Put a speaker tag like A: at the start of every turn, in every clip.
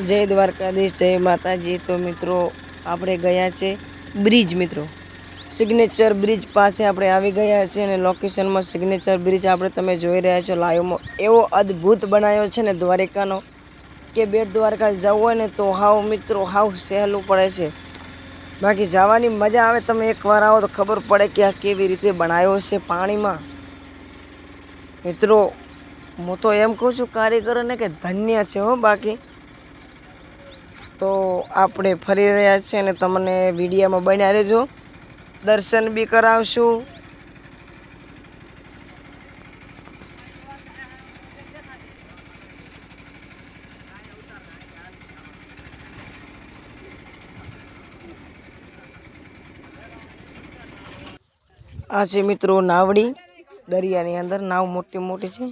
A: जय द्वारकाधीश जय माताजी। तो मित्रों આપણે ગયા છે બ્રિજ મિત્રો સિગ્નેચર બ્રિજ પાસે આપણે આવી ગયા છે અને લોકેશનમાં સિગ્નેચર બ્રિજ આપણે તમે જોઈ રહ્યા છો લાઈવમાં એવો અદ્ભુત બનાવ્યો છે ને દ્વારકાનો કે બેટ દ્વારકા જવું હોય ને તો હાવ મિત્રો હાવ સહેલું પડે છે। બાકી જવાની મજા આવે। તમે એકવાર આવો તો ખબર પડે કે આ કેવી રીતે બનાવ્યો છે પાણીમાં। મિત્રો હું તો એમ કહું છું કારીગરોને કે ધન્ય છે હો। બાકી तो आपणे फरी रह्या छे अने तमने विडियो में बन्या रहेजो। दर्शन भी करावशुं। आ छे मित्रों नावड़ी दरियानी अंदर नाव मोटी मोटी छे।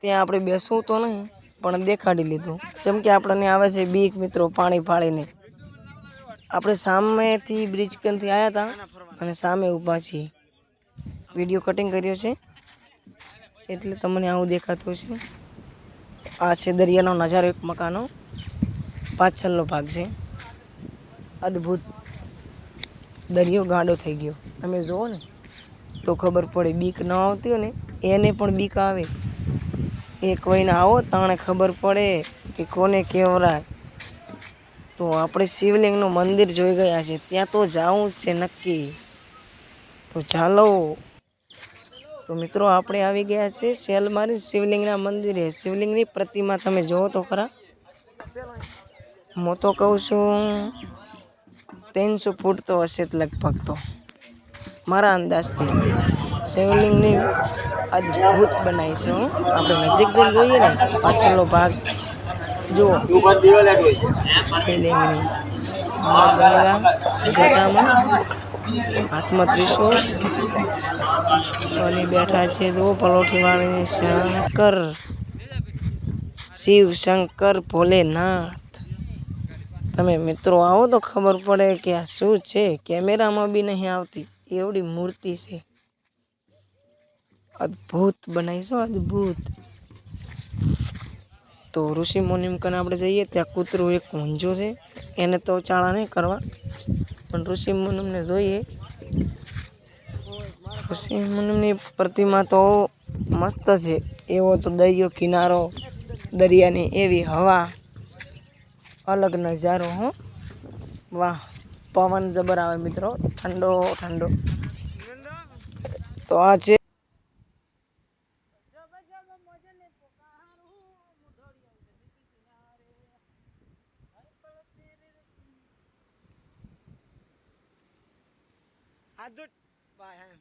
A: त्यां आपणे बेसવું तो नहीं पण देखाड़ी लीधुं जेम के आपणे आवे छे बीक मित्रों पाणी फाळीने। આપણે સામેથી બ્રિજ કનથી આયા હતા અને સામે ઊભા છીએ। વિડિયો કટિંગ કર્યો છે એટલે તમને આવું દેખાતું છે। આ છે દરિયાનો નજારો એક મકાનો પાછળનો ભાગ છે। અદ્ભુત દરિયો ગાંડો થઈ ગયો। તમે જોવો ને તો ખબર પડે બીક ન આવતી હોય ને એને પણ બીક આવે। એક વઈને આવો તાણે ખબર પડે કે કોને કેવરાય। तो આપણે શિવલિંગનું મંદિર જોઈ ગયા છે ત્યાં તો જાવું છે નક્કી। તો ચાલો। તો મિત્રો આપણે આવી ગયા છે સેલમારી શિવલિંગના મંદિરે। શિવલિંગની પ્રતિમા તમે જોવો તો ખરા। હું તો કહું છું 300 ફૂટ તો હશે જ લગભગ તો મારા અંદાજથી। શિવલિંગની અદ્ભુત બનાવી છે હો। આપણે નજીક જઈને જોઈએ ને પાછળનો ભાગ જો શિવલિંગની માં ગંગા જટામાં હાથમાં ત્રિશૂળ અને બેઠા છે જો પલોઠી વાળીને શંકર શિવ શંકર ભોલેનાથ। તમે મિત્રો આવો તો ખબર પડે કે આ શું છે। કેમેરામાં બી નહીં આવતી એવડી મૂર્તિ છે। અદ્ભુત બનાવી છે અદ્ભુત। तो ऋषि मुनि कने આપણે જઈએ ત્યાં કૂતરું એક ઊંઝો છે એને તો ચાળા નહીં કરવા પણ ઋષિ મુનિને જોઈએ। ઋષિ મુનિની પ્રતિમા તો મસ્ત છે। એવો તો દરિયો કિનારો દરિયાની એવી હવા અલગ નજારો હો વાહ। પવન જબર આવે મિત્રો ઠંડો ઠંડો। તો આ છે આદુટ ભાઈ એમ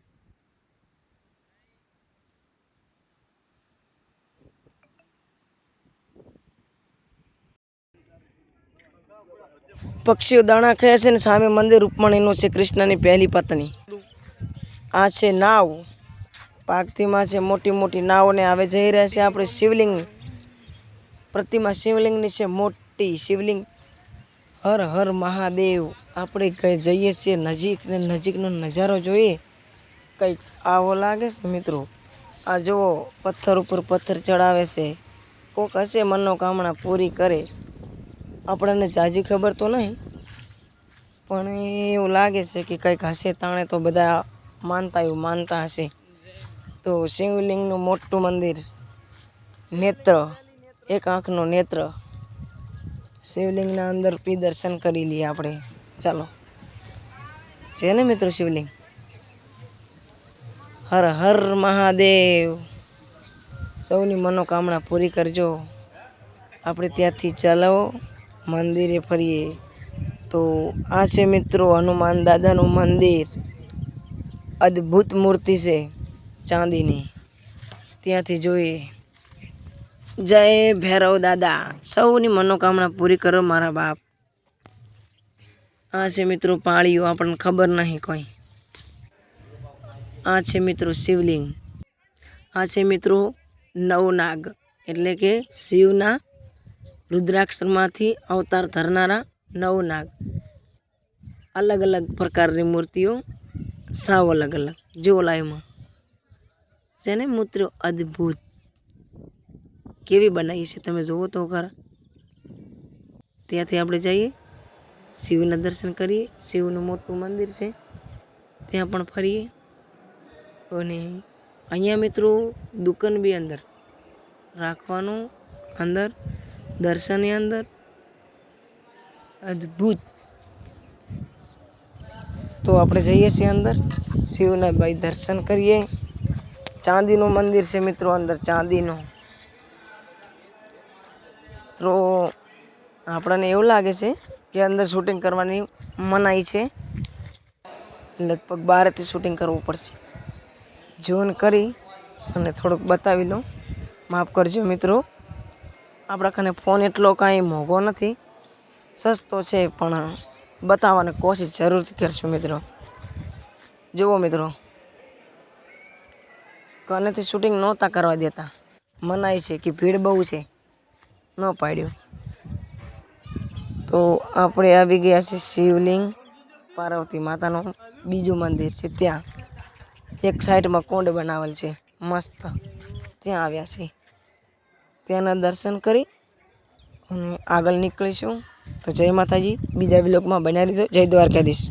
A: પક્ષીઓ દાણા ખાય છે ને સામે મંદિર રૂકમણીનું છે કૃષ્ણની પહેલી પત્ની। આ છે નાવ પાકતીમાં છે મોટી મોટી નાવને આવે જઈ રહ્યા છે આપણે શિવલિંગ પ્રતિમા શિવલિંગની છે મોટી શિવલિંગ। હર હર મહાદેવ। આપણે કઈ જઈએ છીએ નજીક ને નજીકનો નજારો જોઈએ કંઈક આવો લાગે છે મિત્રો। આ જુઓ પથ્થર ઉપર પથ્થર ચડાવે છે કોક હશે મનોકામના પૂરી કરે। આપણને જાજી ખબર તો નહીં પણ એવું લાગે છે કે કંઈક હશે તાણે તો બધા માનતા એવું માનતા હશે। તો શિવલિંગનું મોટું મંદિર નેત્ર એક આંખનું નેત્ર શિવલિંગના અંદર બી દર્શન કરી લઈએ આપણે। ચાલો છે ને મિત્રો શિવલિંગ। હર હર મહાદેવ। સૌની મનોકામના પૂરી કરજો। આપણે ત્યાંથી ચાલો મંદિરે ફરીએ। તો આ છે મિત્રો હનુમાન દાદાનું મંદિર અદ્ભુત મૂર્તિ છે ચાંદીની। ત્યાંથી જોઈએ જય ભૈરવ દાદા સૌની મનોકામના પૂરી કરો મારા બાપ। આ છે મિત્રો પાળીઓ આપણને ખબર નહીં કોઈ। આ છે મિત્રો શિવલિંગ। આ છે મિત્રો નવનાગ એટલે કે શિવના રુદ્રાક્ષરમાંથી અવતાર ધરનારા નવનાગ। અલગ અલગ પ્રકારની મૂર્તિઓ સાવ અલગ અલગ જો લાઈવમાં છે ને મિત્રો અદ્ભુત કેવી બનાવી છે તમે જોવો તો ખરા। ત્યાંથી આપણે જઈએ, શિવના દર્શન કરીએ. શિવનું મોટું મંદિર છે, ત્યાં પણ ફરીએ. અને અહીંયા મિત્રો દુકાન બી અંદર રાખવાનું, અંદર દર્શનની અંદર અદ્ભુત. તો આપણે જઈએ છીએ અંદર, શિવના ભાઈ દર્શન કરીએ. ચાંદીનું મંદિર છે મિત્રો, અંદર ચાંદીનું. તો આપણને એવું લાગે છે કે અંદર શૂટિંગ કરવાની મનાઈ છે, લગભગ બહારથી શૂટિંગ કરવું પડશે. ઝૂમ કરી અને થોડુંક બતાવી લઉં, માફ કરજો મિત્રો. આપણા કને ફોન એટલો કાંઈ મોંઘો નથી, સસ્તો છે, પણ બતાવવાની કોશિશ જરૂરથી કરશું મિત્રો. જુઓ મિત્રો, કનેથી શૂટિંગ નહોતા કરવા દેતા, મનાઈ છે કે ભીડ બહુ છે, ન પાડ્યું. તો આપણે આવી ગયા છે શિવલિંગ, પાર્વતી માતાનું બીજું મંદિર છે ત્યાં. એક સાઈડમાં કુંડ બનાવેલ છે મસ્ત, ત્યાં આવ્યા છે. ત્યાંના દર્શન કરી અને આગળ નીકળીશું. તો જય માતાજી. બીજા બ્લોગમાં બનાવી દીધો. જય દ્વારકાધીશ.